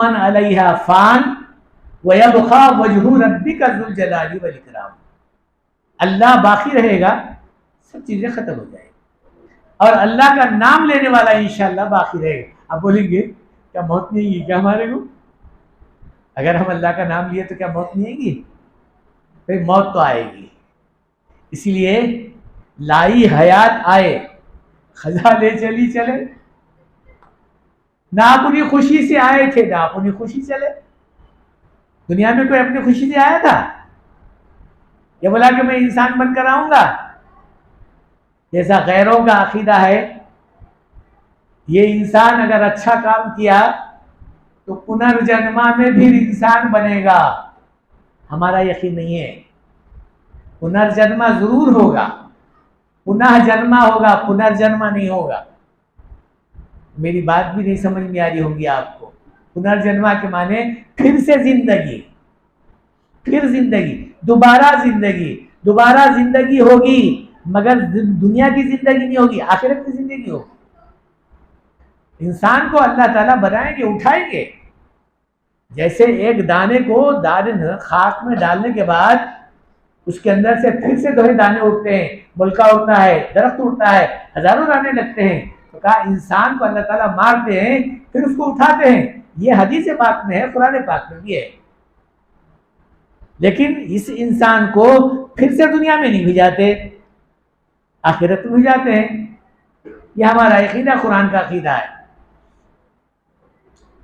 मन अलैहा फान व यबका वजहु रब्बिका ज़ुल जलाली वल इकराम। अल्लाह बाकी रहेगा, सब चीजें खत्म हो जाएगी, और अल्लाह का नाम लेने वाला इंशाअल्लाह बाकी रहेगा। आप बोलेंगे क्या मौत नहीं आएगी क्या हमारे को? अगर हम अल्लाह का नाम लिए तो क्या मौत नहीं आएगी? भाई मौत तो आएगी, इसलिए लाई हयात आए खजा ले चली चले। ना अपनी खुशी से आए थे ना अपनी खुशी चले। दुनिया में कोई अपनी खुशी से आया था? ये बोला कि मैं इंसान बनकर आऊंगा। जैसा गैरों का अकीदा है, ये इंसान अगर अच्छा काम किया तो पुनर्जन्मा में भी इंसान बनेगा। हमारा यकीन नहीं है। पुनर्जन्मा जरूर होगा, पुनः जन्मा होगा, पुनर्जन्मा नहीं होगा। मेरी बात भी नहीं समझ में आ रही होगी आपको। पुनर्जन्मा के माने फिर से जिंदगी, फिर जिंदगी, दोबारा जिंदगी, दोबारा जिंदगी होगी, मगर दुनिया की जिंदगी नहीं होगी, आखिरत की जिंदगी होगी। इंसान को अल्लाह ताला बनाएंगे, उठाएंगे। जैसे एक दाने को दाने खाक में डालने के बाद उसके अंदर से फिर से दोहे दाने उठते हैं, मुल्का उठता है, दरख्त उठता है, हजारों दाने लगते हैं। तो कहा इंसान को अल्लाह ताला मारते हैं फिर उसको उठाते हैं। ये हदीस पाक में है, कुरान पाक में भी है। लेकिन इस इंसान को फिर से दुनिया में नहीं भिजाते, आखिरत में भिजाते हैं। यह हमारा अकीदा, कुरान का अकीदा है।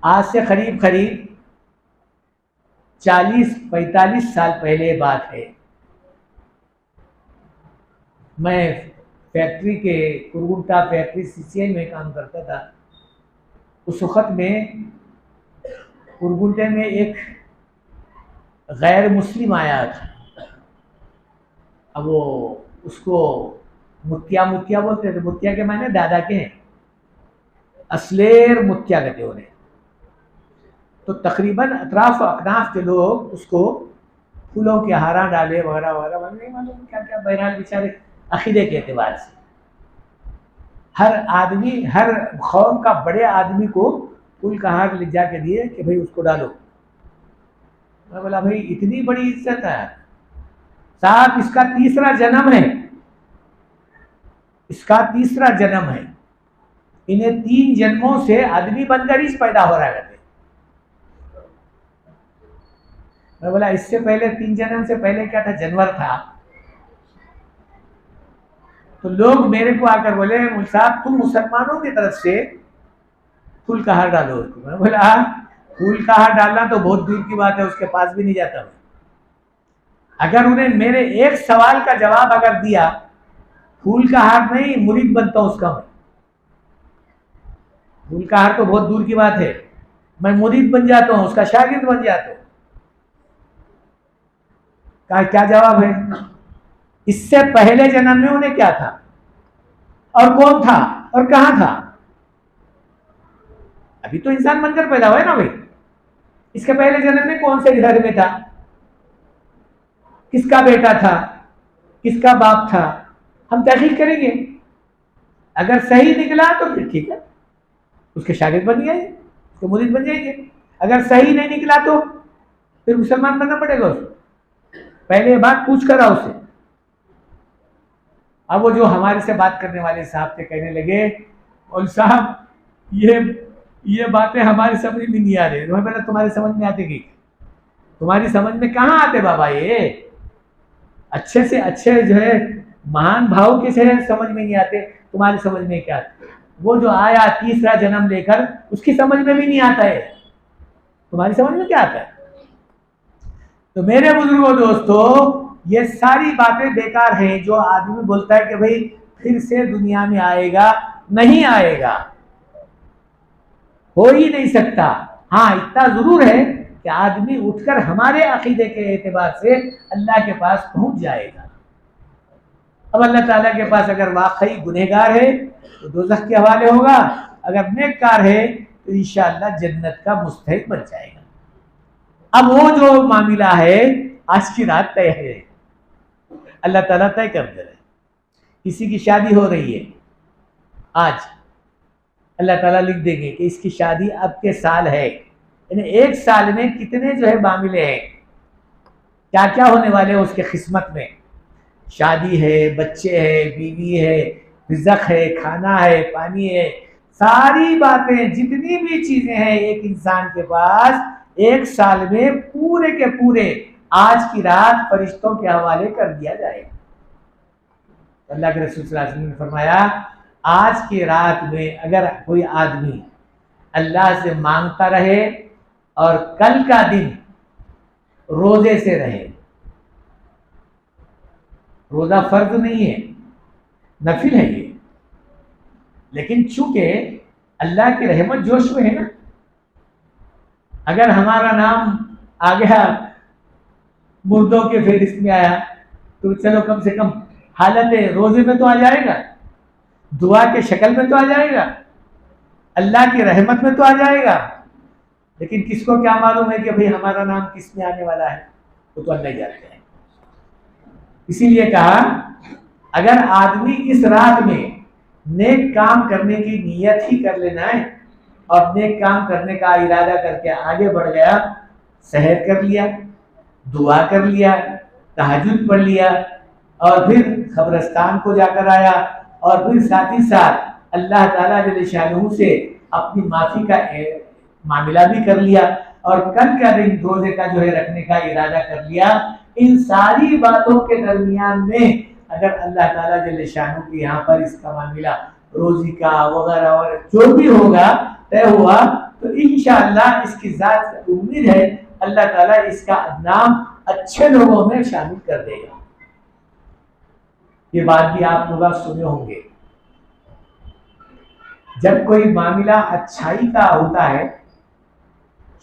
आज से करीब करीब 40-45 साल पहले बात है। मैं फैक्ट्री के कुरगुंटा फैक्ट्री CCI में काम करता था। उस वक़्त में कुरगुंटे में एक गैर मुस्लिम आया था। अब वो उसको मुत्या मुत्या बोलते थे। मुत्या के माने दादा के हैं, असलेर मुत्या कहते उन्हें। तो तकरीबन अतराफ अकनाफ के लोग उसको फूलों के हारा डाले वगैरह वगैरह, नहीं मालूम क्या क्या। बहरहाल बेचारे अकीदे के एतबार से हर आदमी, हर कौम का बड़े आदमी को फूल का हार ले जाके दिए कि भाई उसको डालो। मैं बोला भाई इतनी बड़ी इज्जत है साहब, इसका तीसरा जन्म है, इसका तीसरा जन्म है। इन्हें 3 जन्मों से आदमी बनकर ही पैदा हो रहा है। मैं बोला इससे पहले 3 जन्म से पहले क्या था? जानवर था। तो लोग मेरे को आकर बोले मुल साहब तुम मुसलमानों की तरफ से फूल का हार डालो। मैं बोला फूल का हार डालना तो बहुत दूर की बात है, उसके पास भी नहीं जाता मैं। अगर उन्हें मेरे एक सवाल का जवाब अगर दिया, फूल का हार नहीं मुरीद बनता हूं उसका मैं। फूल का हार तो बहुत दूर की बात है, मैं मुरीद बन जाता हूं, उसका शागिर्द बन जाता हूं। कहा क्या जवाब है? इससे पहले जन्म में उन्हें क्या था और कौन था और कहां था? अभी तो इंसान बनकर पैदा हुआ है ना भाई। इसके पहले जन्म में कौन से घर में था, किसका बेटा था, किसका बाप था, हम तहकीक करेंगे। अगर सही निकला तो फिर ठीक है, उसके शागिर्द बन गए, उसके मुरीद बन जाएंगे। अगर सही नहीं निकला तो फिर मुसलमान बनना पड़ेगा उसको। पहले बात पूछ कर आओ उसे। अब वो जो हमारे से बात करने वाले साहब थे कहने लगे और साहब ये बातें हमारी समझ में नहीं आ रही। तो मैं बोला तुम्हारी समझ में आती कि तुम्हारी समझ में कहाँ आते बाबा? ये अच्छे से अच्छे जो है महान भाव के से समझ में नहीं आते, तुम्हारी समझ में क्या आते? वो जो आया तीसरा जन्म लेकर उसकी समझ में भी नहीं आता है, तुम्हारी समझ में क्या आता है? तो मेरे बुजुर्गों दोस्तों, ये सारी बातें बेकार हैं। जो आदमी बोलता है कि भाई फिर से दुनिया में आएगा, नहीं आएगा, हो ही नहीं सकता। हाँ इतना जरूर है कि आदमी उठकर हमारे अकीदे के एतबार से अल्लाह के पास पहुंच जाएगा। अब अल्लाह ताला के पास अगर वाकई गुनहगार है तो दोज़ख के हवाले होगा, अगर नेककार है तो इंशाअल्लाह जन्नत का मुस्तहिक बन जाएगा। अब वो जो मामला है आज की रात तय है, अल्लाह ताला तय कर दे रहे। किसी की शादी हो रही है आज, अल्लाह ताला लिख देंगे कि इसकी शादी अब के साल है, यानी एक साल में कितने जो है मामले हैं, क्या क्या होने वाले हैं उसके किस्मत में। शादी है, बच्चे है, बीवी है, रिज़्क़ है, खाना है, पानी है, सारी बातें जितनी भी चीजें हैं एक इंसान के पास एक साल में पूरे के पूरे आज की रात फरिश्तों के हवाले कर दिया जाएगा। अल्लाह के रसूल सल्लल्लाहु अलैहि वसल्लम ने फरमाया, आज की रात में अगर कोई आदमी अल्लाह से मांगता रहे और कल का दिन रोजे से रहे, रोजा फर्ज नहीं है, नफिल है ये, लेकिन चूंकि अल्लाह की रहमत जोश में है ना, अगर हमारा नाम आ गया मुर्दों के फेरिस्त में आया तो चलो कम से कम हालत रोजे में तो आ जाएगा, दुआ के शक्ल में तो आ जाएगा, अल्लाह की रहमत में तो आ जाएगा। लेकिन किसको क्या मालूम है कि भाई हमारा नाम किस में आने वाला है, वो तो अल्लाह ही जानते हैं। इसीलिए कहा अगर आदमी इस रात में नेक काम करने की नियत ही कर लेना है और नेक काम करने का इरादा करके आगे बढ़ गया, सहर कर लिया, दुआ कर लिया, तहज्जुद पढ़ लिया और फिर कब्रिस्तान को जाकर आया और फिर साथ ही साथ अल्लाह ताला जल्ल शानहू से अपनी माफी का मामला भी कर लिया और कल का दिन रोजे का जो है रखने का इरादा कर लिया, इन सारी बातों के दरमियान में अगर अल्लाह ताला जल्ल शानहू के यहाँ पर इसका मामला रोजी का वगैरह वगैरह जो भी होगा तय हुआ तो इंशाअल्लाह इसकी जात से उम्मीद है अल्लाह ताला इसका नाम अच्छे लोगों में शामिल कर देगा। ये बात भी आप लोग सुने होंगे, जब कोई मामला अच्छाई का होता है,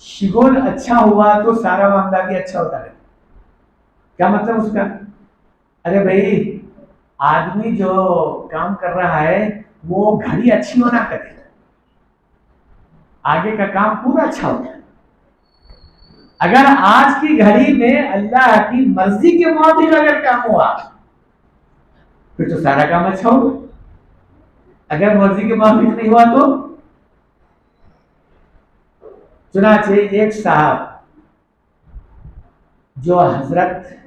शिगोल अच्छा हुआ तो सारा मामला भी अच्छा होता है। क्या मतलब उसका? अरे भाई आदमी जो काम कर रहा है वो घड़ी अच्छी होना करे, आगे का काम पूरा अच्छा होता है। अगर आज की घड़ी में अल्लाह की मर्जी के मुताबिक अगर काम हुआ फिर तो सारा काम अच्छा होगा, अगर मर्जी के मुताबिक नहीं हुआ तो। चुनाचे एक साहब जो हजरत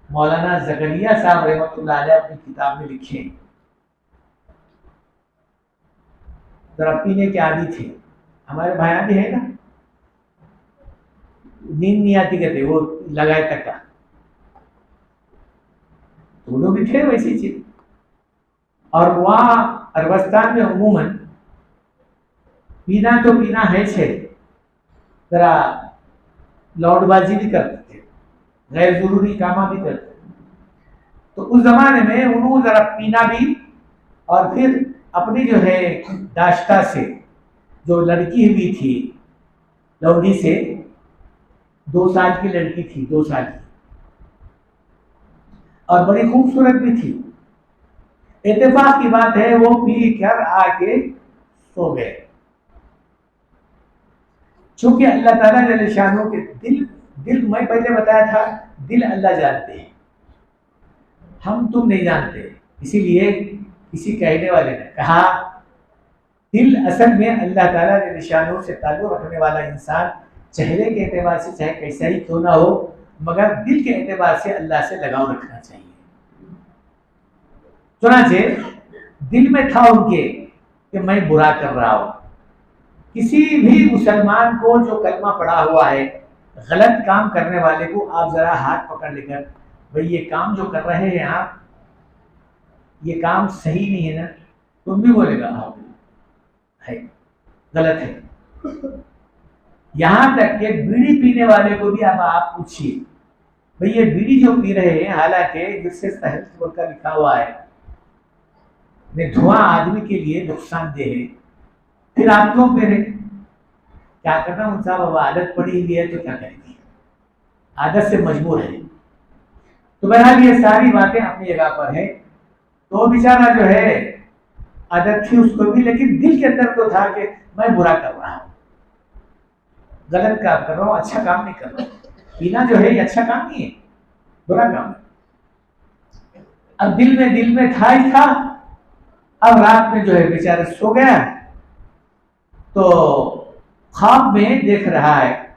मौलाना ज़करिया साहब रहमतुल्लाह अलैह अपनी किताब में लिखे, जरा पीने के आदी थे, हमारे भाया भी है ना, नींद नहीं आती कहते वो लगाए तक का, तो लोग भी थे वैसी चीज। और वहां अरबस्तान में अमूमन पीना तो पीना है छे, जरा लौटबाजी भी करते थे, गैर जरूरी कामा भी करते थे। तो उस जमाने में उन्होंने जरा पीना भी और फिर अपनी जो है दाश्ता से जो लड़की हुई थी लौडी से, 2 साल की लड़की थी, 2 साल की, और बड़ी खूबसूरत भी थी। इत्तेफाक की बात है वो पी कर आके सो गए। चूंकि अल्लाह ताला जल्ल शानहू के दिल मैं पहले बताया था दिल अल्लाह जानते हैं, हम तुम नहीं जानते। इसीलिए किसी कहने वाले ने कहा दिल असल में अल्लाह ताला जल्ल शानहू से ताल्लुक़ रखने वाला इंसान चेहरे के एतबार से चाहे कैसा ही क्यों ना हो, मगर दिल के एतबार से अल्लाह से लगाव रखना चाहिए। चुनाचे दिल में था उनके कि मैं बुरा कर रहा हूं। किसी भी मुसलमान को जो कलमा पड़ा हुआ है, गलत काम करने वाले को आप जरा हाथ पकड़ लेकर, भाई ये काम जो कर रहे हैं आप, ये काम सही नहीं है ना, तुम भी बोलेगा हाँ है, गलत है। यहां तक कि बीड़ी पीने वाले को भी अब आप पूछिए, भाई ये बीड़ी जो पी रहे हैं, हालांकि जिससे सहज का लिखा हुआ है धुआं आदमी के लिए नुकसानदेह है, फिर आप क्यों पी रहे? क्या करना उनसा बाबा, आदत पड़ी हुई है तो क्या करेंगे, आदत से मजबूर है। तो बहरहाल ये सारी बातें अपनी जगह पर है। तो बेचारा जो है आदत थी उसको भी, लेकिन दिल के अंदर तो था कि मैं बुरा कर रहा हूं, गलत काम कर रहा हूं, अच्छा काम नहीं कर रहा हूं। पीना जो है ये अच्छा काम नहीं है, बुरा काम है। अब दिल में था ही था। अब रात में जो है बेचारा सो गया तो ख्वाब में देख रहा है